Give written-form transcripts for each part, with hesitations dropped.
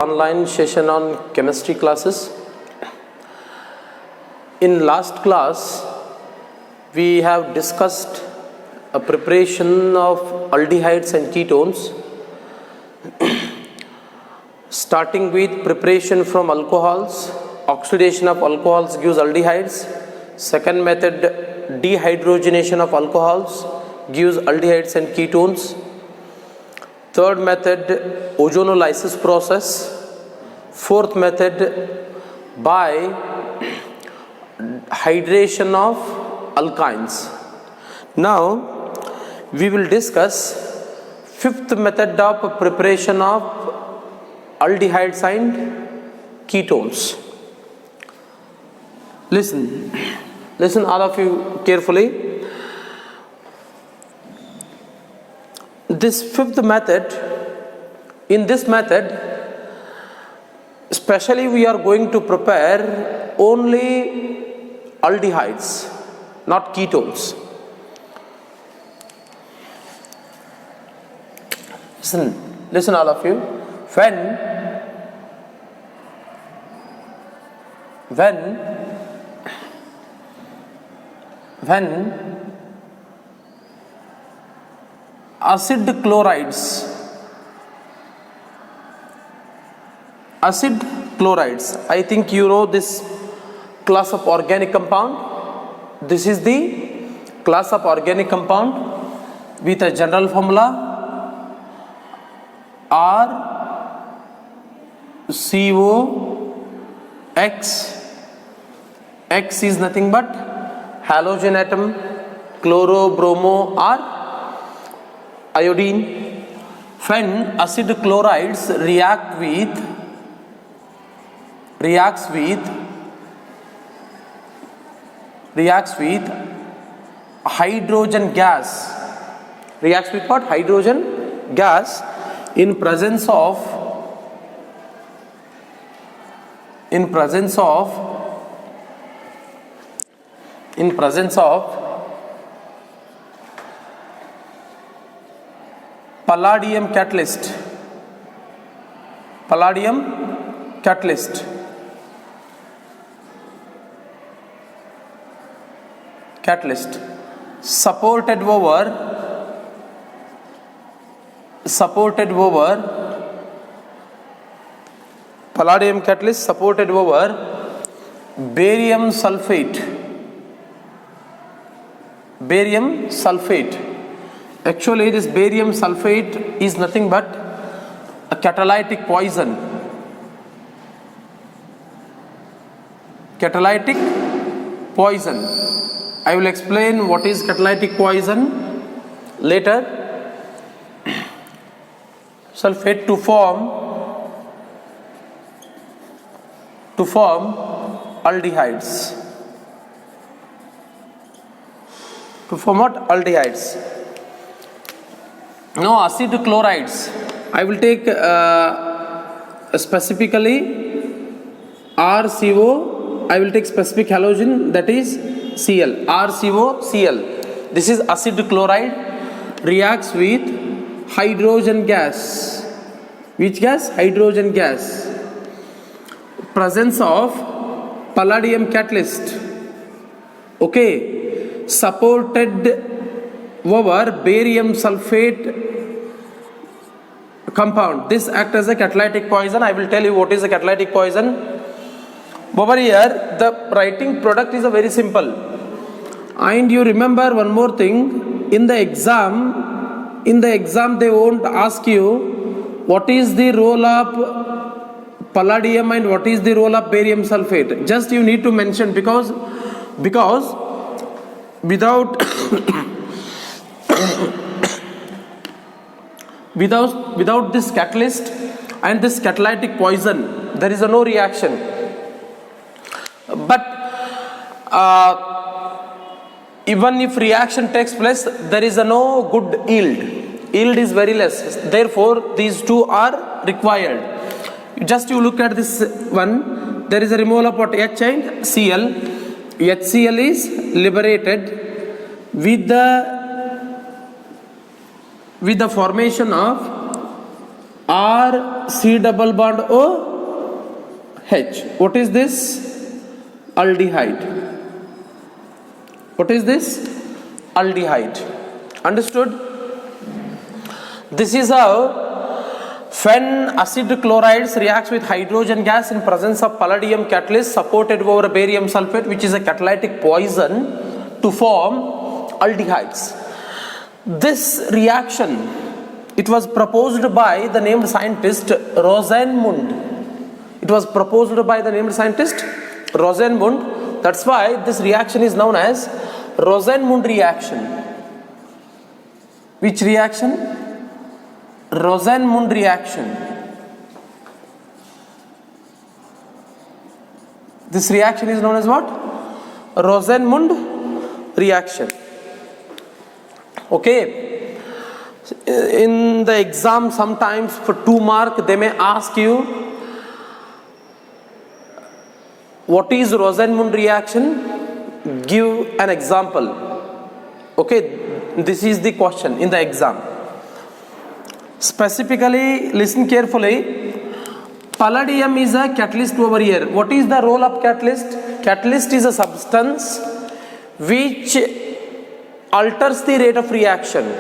Online session on chemistry classes. In last class, we have discussed a preparation of aldehydes and ketones, starting with preparation from alcohols. Oxidation of alcohols gives aldehydes. Second method, dehydrogenation of alcohols gives aldehydes and ketones. Third method, ozonolysis process. Fourth method, by hydration of alkynes. Now we will discuss fifth method of preparation of aldehydes and ketones. Listen all of you carefully. This fifth method, in this method, especially we are going to prepare only aldehydes, not ketones. Listen all of you. When acid chlorides, I think you know this class of organic compound. This is the class of organic compound with a general formula RCOX. X is nothing but halogen atom, chloro, bromo or iodine. When acid chlorides reacts with hydrogen gas. Reacts with what? Hydrogen gas in presence of palladium catalyst. Supported over palladium catalyst supported over barium sulfate. Actually, this barium sulfate is nothing but a catalytic poison. I will explain what is catalytic poison later. Sulfate to form aldehydes. To form what? Aldehydes. Now acid chlorides, I will take specifically RCO. I will take specific halogen, that is Cl. RCOCl. This is acid chloride, reacts with hydrogen gas. Which gas? Hydrogen gas. Presence of palladium catalyst. Okay. Supported over barium sulfate compound. This acts as a catalytic poison. I will tell you what is a catalytic poison. Over here, the writing product is a very simple. And you remember one more thing. In the exam they won't ask you what is the role of palladium and what is the role of barium sulfate. Just you need to mention, because without without this catalyst and this catalytic poison, there is no reaction. But even if reaction takes place, there is no good yield. Yield is very less. Therefore, these two are required. Just you look at this one. There is a removal of what? H and Cl. HCl is liberated with the formation of R C double bond O H. What is this? Aldehyde. What is this? Aldehyde. Understood? This is how when acid chlorides reacts with hydrogen gas in presence of palladium catalyst supported over barium sulfate, which is a catalytic poison, to form aldehydes. This reaction, it was proposed by the named scientist Rosenmund. It was proposed by the named scientist Rosenmund. That's why this reaction is known as Rosenmund reaction. Which reaction? Rosenmund reaction. This reaction is known as what? Rosenmund reaction. Okay. In the exam, sometimes for 2 marks, they may ask you, what is Rosenmund reaction? Give an example. Okay, this is the question in the exam. Specifically, listen carefully. Palladium is a catalyst over here. What is the role of catalyst? Catalyst is a substance which alters the rate of reaction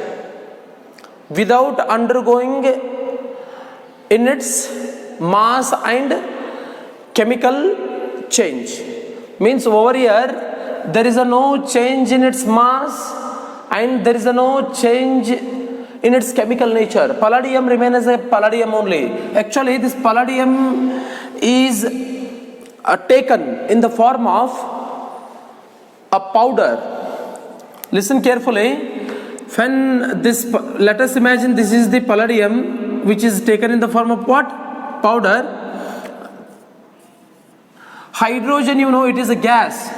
without undergoing in its mass and chemical change. Means over here there is a no change in its mass and there is a no change in its chemical nature. Palladium remains as a palladium only. Actually, this palladium is taken in the form of a powder. Listen carefully. When this, let us imagine this is the palladium which is taken in the form of what? Powder. Hydrogen, you know, it is a gas.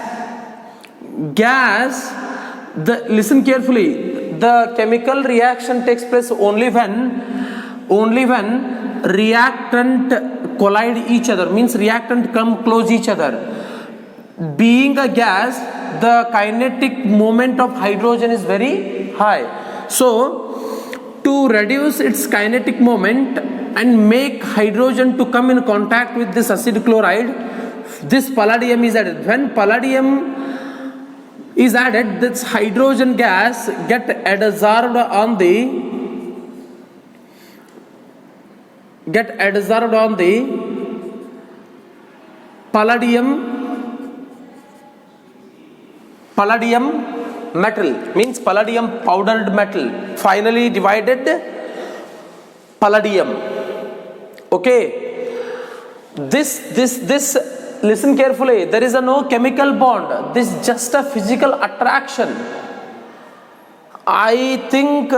Gas, listen carefully. The chemical reaction takes place only when reactant collide each other, means reactant come close each other. Being a gas, the kinetic moment of hydrogen is very high. So to reduce its kinetic moment and make hydrogen to come in contact with this acid chloride, this palladium is added. When palladium is added, this hydrogen gas get adsorbed on the palladium metal, means palladium powdered metal, finally divided palladium. Okay, this listen carefully, there is no chemical bond, this is just a physical attraction. I think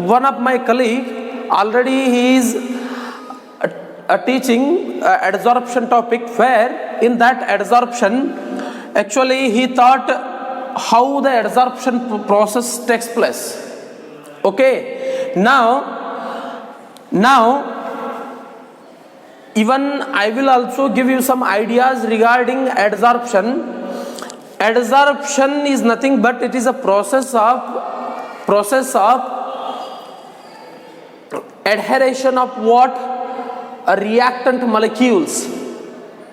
one of my colleague already he is teaching adsorption topic, where in that adsorption actually he thought how the adsorption process takes place. Okay, now even I will also give you some ideas regarding adsorption. Adsorption is nothing but it is a process of adhesion of what? Reactant molecules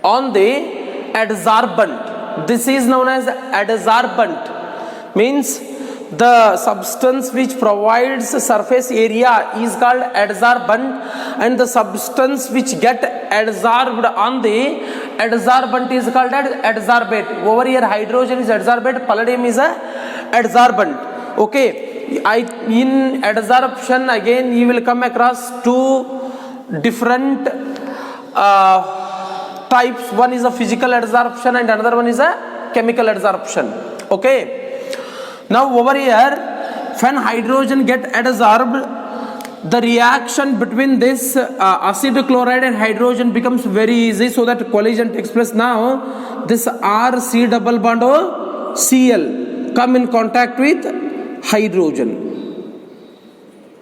on the adsorbent. This is known as adsorbent. Means the substance which provides surface area is called adsorbent, and the substance which get adsorbed on the adsorbent is called adsorbate. Over here hydrogen is adsorbate, palladium is a adsorbent. Okay, in adsorption again you will come across 2 different types. One is a physical adsorption and another one is a chemical adsorption. Okay. Now over here, when hydrogen get adsorbed, the reaction between this acid chloride and hydrogen becomes very easy, so that collision takes place. Now this RC double bond O Cl come in contact with hydrogen.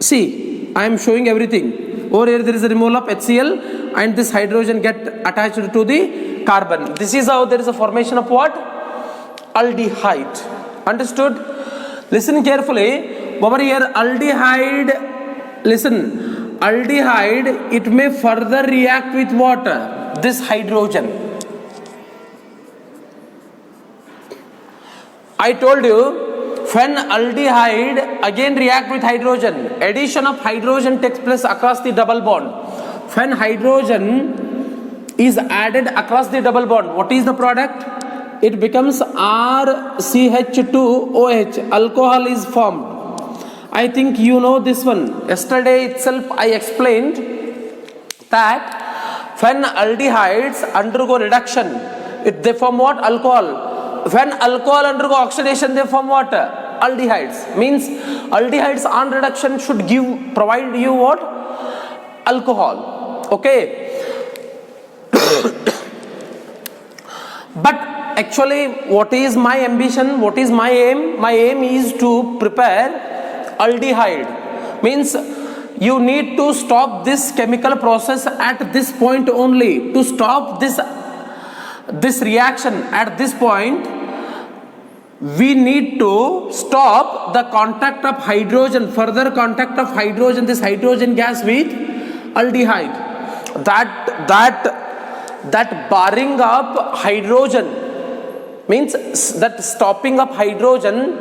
See, I am showing everything. Over here there is a removal of HCl and this hydrogen get attached to the carbon. This is how there is a formation of what? Aldehyde. Understood? Listen carefully. Over here aldehyde, listen, aldehyde, it may further react with water, this hydrogen. I told you, when aldehyde again react with hydrogen, addition of hydrogen takes place across the double bond. When hydrogen is added across the double bond, what is the product? It becomes RCH2OH, alcohol is formed. I think you know this one. Yesterday itself I explained that when aldehydes undergo reduction, they form what? Alcohol. When alcohol undergo oxidation, they form what? Aldehydes. Means aldehydes on reduction should provide you what? Alcohol. Okay. But actually, what is my ambition? What is my aim? My aim is to prepare aldehyde. Means you need to stop this chemical process at this point only. To stop this reaction at this point, we need to stop the contact of hydrogen, further contact of hydrogen, this hydrogen gas with aldehyde. That barring up hydrogen means that stopping up hydrogen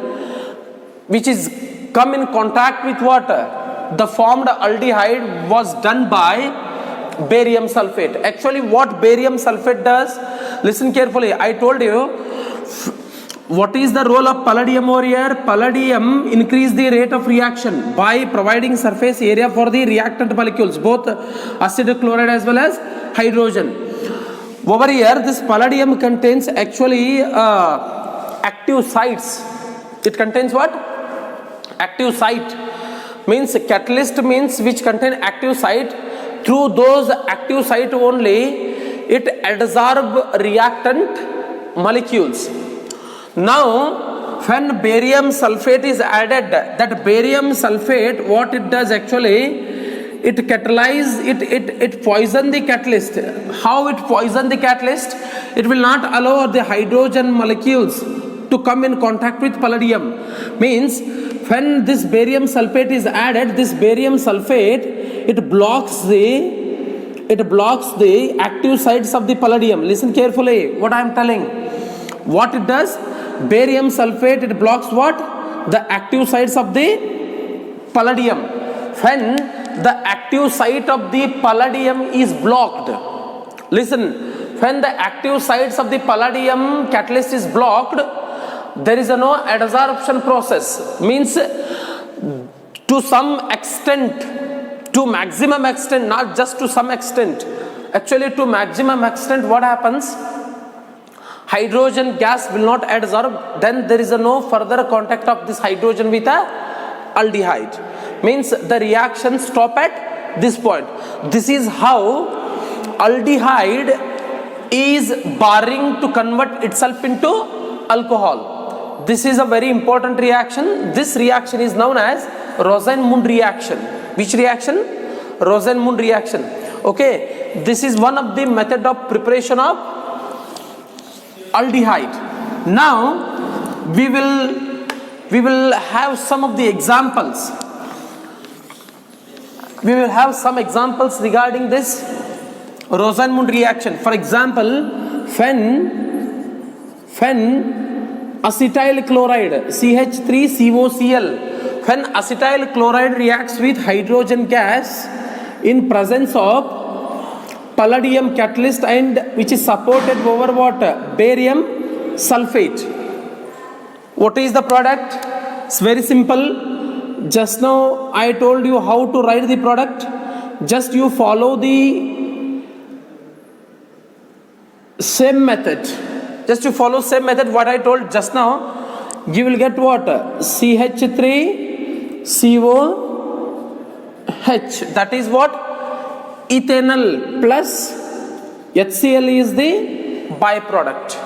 which is come in contact with water, the formed aldehyde was done by barium sulfate. Actually, what barium sulfate does, listen carefully. I told you what is the role of palladium over here. Palladium increase the rate of reaction by providing surface area for the reactant molecules, both acidic chloride as well as hydrogen. Over here, this palladium contains actually active sites. It contains what? Active site. Means catalyst means which contain active site. Through those active site only, it adsorb reactant molecules. Now, when barium sulfate is added, that barium sulfate, what it does actually, it catalyze, it poison the catalyst. How it poison the catalyst? It will not allow the hydrogen molecules to come in contact with palladium. Means when this barium sulfate is added, this barium sulfate, it blocks the active sites of the palladium. Listen carefully what I am telling. What it does? Barium sulfate, it blocks what? The active sites of the palladium. When the active site of the palladium is blocked, listen, when the active sites of the palladium catalyst is blocked, there is no adsorption process. Means to some extent, to maximum extent, not just to some extent, actually to maximum extent, what happens? Hydrogen gas will not adsorb, then there is no further contact of this hydrogen with a aldehyde. Means the reaction stop at this point. This is how aldehyde is barring to convert itself into alcohol. This is a very important reaction. This reaction is known as Rosen-Mund reaction. Which reaction? Rosen-Mund reaction. Okay, this is one of the method of preparation of aldehyde. Now we will have some of the examples. We will have some examples regarding this Rosen-Mund reaction. For example, when acetyl chloride CH3COCl, when acetyl chloride reacts with hydrogen gas in presence of palladium catalyst and which is supported over water, barium sulfate. What is the product? It's very simple. Just now I told you how to write the product. Just you follow the same method. Just you follow same method what I told just now. You will get what? CH3COH. That is what? Ethanol plus HCl is the byproduct.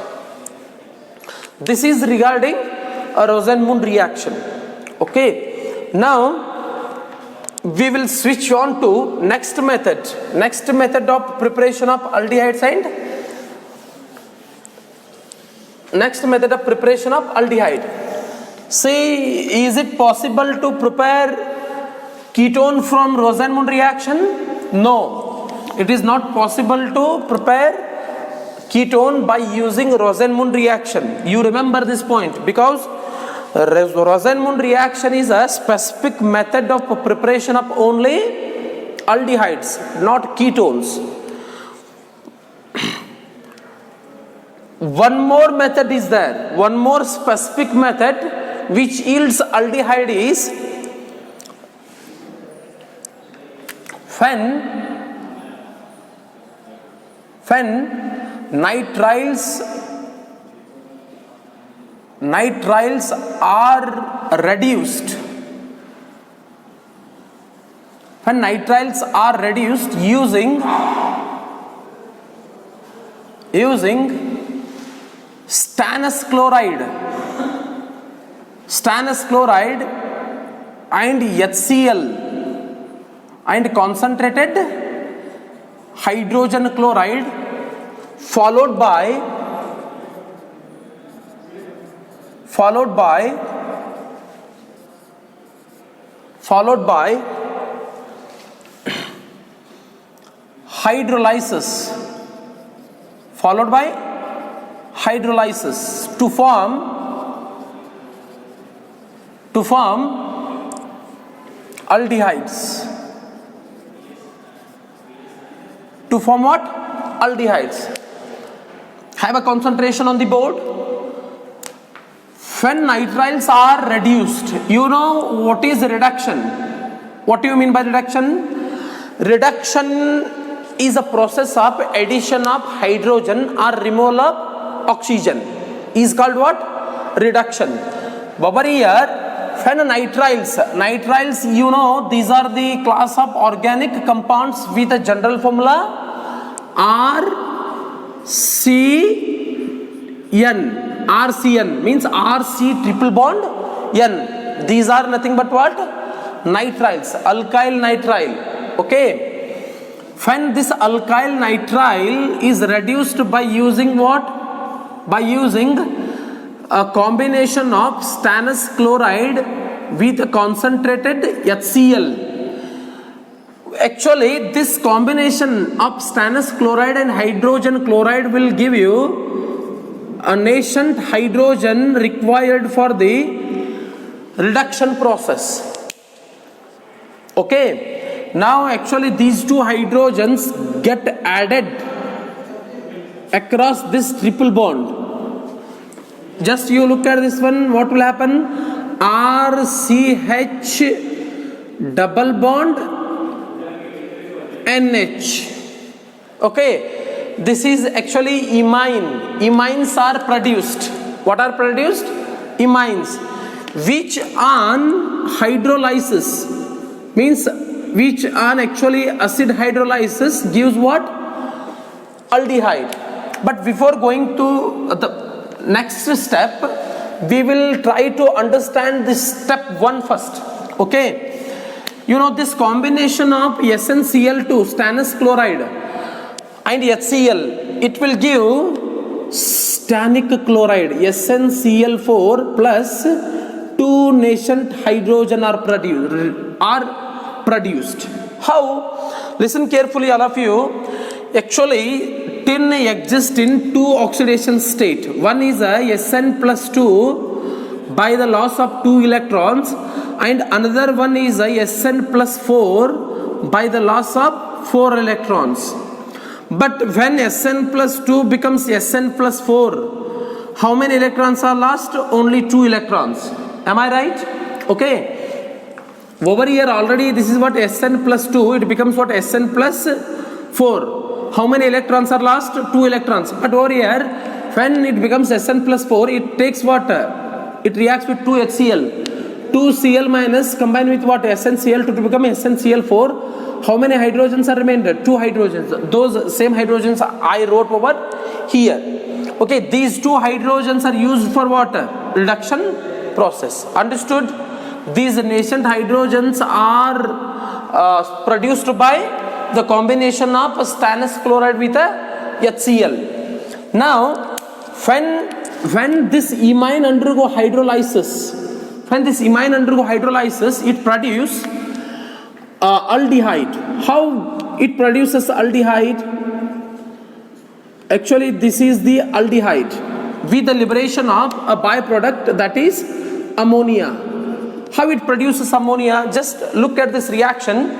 This is regarding a Rosen-Mund reaction. Okay. Now we will switch on to next method of preparation of aldehydes and next method of preparation of aldehyde. See, is it possible to prepare ketone from Rosenmund reaction? No, it is not possible to prepare ketone by using Rosenmund reaction. You remember this point, because Rosenmund reaction is a specific method of preparation of only aldehydes, not ketones. One more method is there, one more specific method which yields aldehyde is when nitriles are reduced. When nitriles are reduced using stannous chloride and HCl and concentrated hydrogen chloride followed by hydrolysis to form aldehydes. To form what? Aldehydes. Have a concentration on the board. When nitriles are reduced, you know what is reduction? What do you mean by reduction? Reduction is a process of addition of hydrogen or removal of oxygen. Is called what? Reduction. Over here, when nitriles, you know, these are the class of organic compounds with a general formula RCN means RC triple bond N. These are nothing but what? Nitriles, alkyl nitrile. Okay. When this alkyl nitrile is reduced by using what? By using a combination of stannous chloride with a concentrated HCl. Actually, this combination of stannous chloride and hydrogen chloride will give you a nascent hydrogen required for the reduction process. Okay. Now actually these two hydrogens get added across this triple bond. Just you look at this one, what will happen? RCH double bond NH. Okay. This is actually imine. Imines are produced. What are produced? Imines. Which on hydrolysis means which on actually acid hydrolysis gives what? Aldehyde. But before going to the next step, we will try to understand this step 1 first. Okay. You know this combination of SnCl2, stannous chloride, and HCl, it will give stannic chloride, SnCl4 plus 2 nascent hydrogen are produced. How? Listen carefully, all of you. Actually, tin exists in 2 oxidation state. One is a Sn plus 2 by the loss of 2 electrons, and another one is a Sn plus 4 by the loss of 4 electrons. But when Sn plus 2 becomes Sn plus 4, how many electrons are lost? Only 2 electrons. Am I right? Okay. Over here already this is what Sn plus 2, it becomes what? Sn plus 4. How many electrons are lost? 2 electrons. But over here, when it becomes Sn plus 4, it takes what? It reacts with 2 HCl. 2 Cl minus combined with what? SnCl2 to become SnCl4. How many hydrogens are remainder? 2 hydrogens. Those same hydrogens I wrote over here. Okay, these 2 hydrogens are used for what? Reduction process. Understood? These nascent hydrogens are produced by the combination of stannous chloride with a HCl. Now, when this imine undergo hydrolysis, it produce aldehyde. How it produces aldehyde? Actually, this is the aldehyde with the liberation of a byproduct, that is ammonia. How it produces ammonia? Just look at this reaction.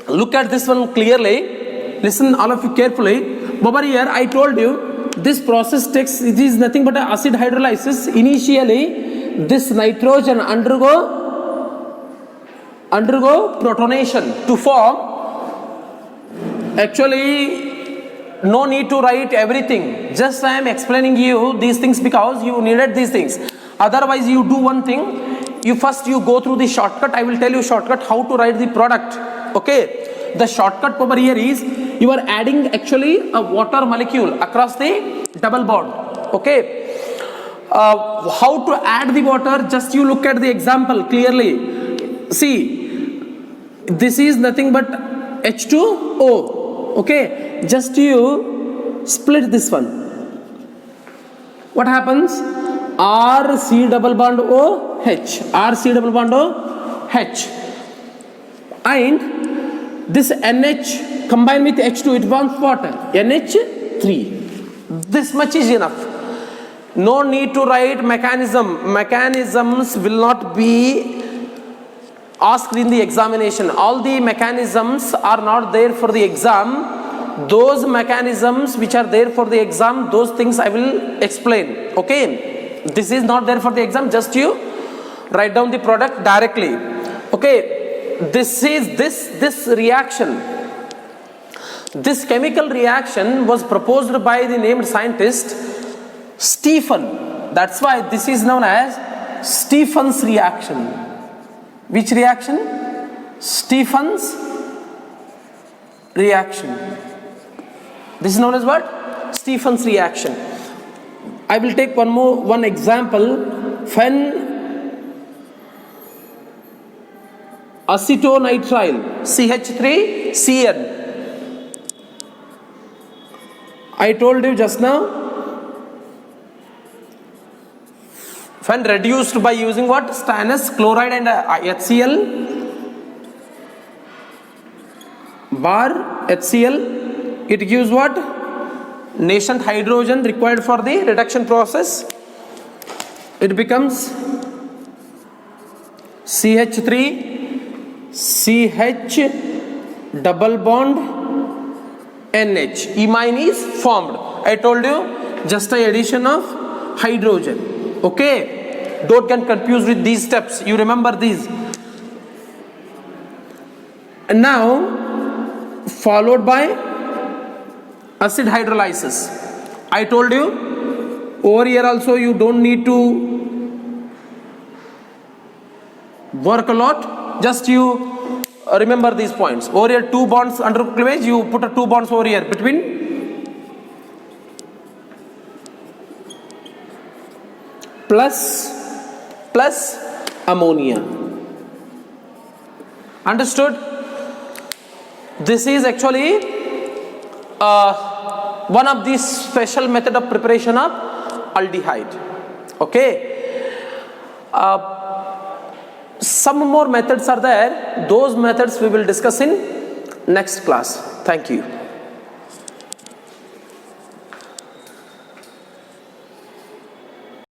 Look at this one clearly. Listen, all of you carefully. Over here, I told you this process takes, it is nothing but an acid hydrolysis. Initially, this nitrogen undergo protonation to form. Actually, no need to write everything. Just I am explaining you these things because you needed these things. Otherwise, you do one thing. You go through the shortcut. I will tell you shortcut how to write the product. Okay. The shortcut over here is you are adding actually a water molecule across the double bond. Okay. How to add the water? Just you look at the example clearly. See, this is nothing but H2O. Okay. Just you split this one. What happens? RC double bond OH. RC double bond OH. And this NH combined with H2, it forms what? NH3. This much is enough. No need to write mechanism. Mechanisms will not be asked in the examination. All the mechanisms are not there for the exam. Those mechanisms which are there for the exam, those things I will explain. Okay. This is not there for the exam. Just you write down the product directly. Okay. This is this reaction. This chemical reaction was proposed by the named scientist Stephen. That's why this is known as Stephen's reaction. Which reaction? Stephen's reaction. This is known as what? Stephen's reaction. I will take one example. When acetonitrile CH3CN. I told you just now, when reduced by using what? Stannous chloride and HCl bar HCl, it gives what? Nascent hydrogen required for the reduction process. It becomes CH3 CH double bond NH. Imine is formed. I told you just a addition of hydrogen. Okay. Don't get confused with these steps. You remember these. And now followed by acid hydrolysis. I told you over here also you don't need to work a lot. Just you remember these points. Over here, 2 bonds under cleavage, you put 2 bonds over here between plus ammonia. Understood? This is actually one of the special method of preparation of aldehyde. Okay. Some more methods are there. Those methods we will discuss in next class. Thank you.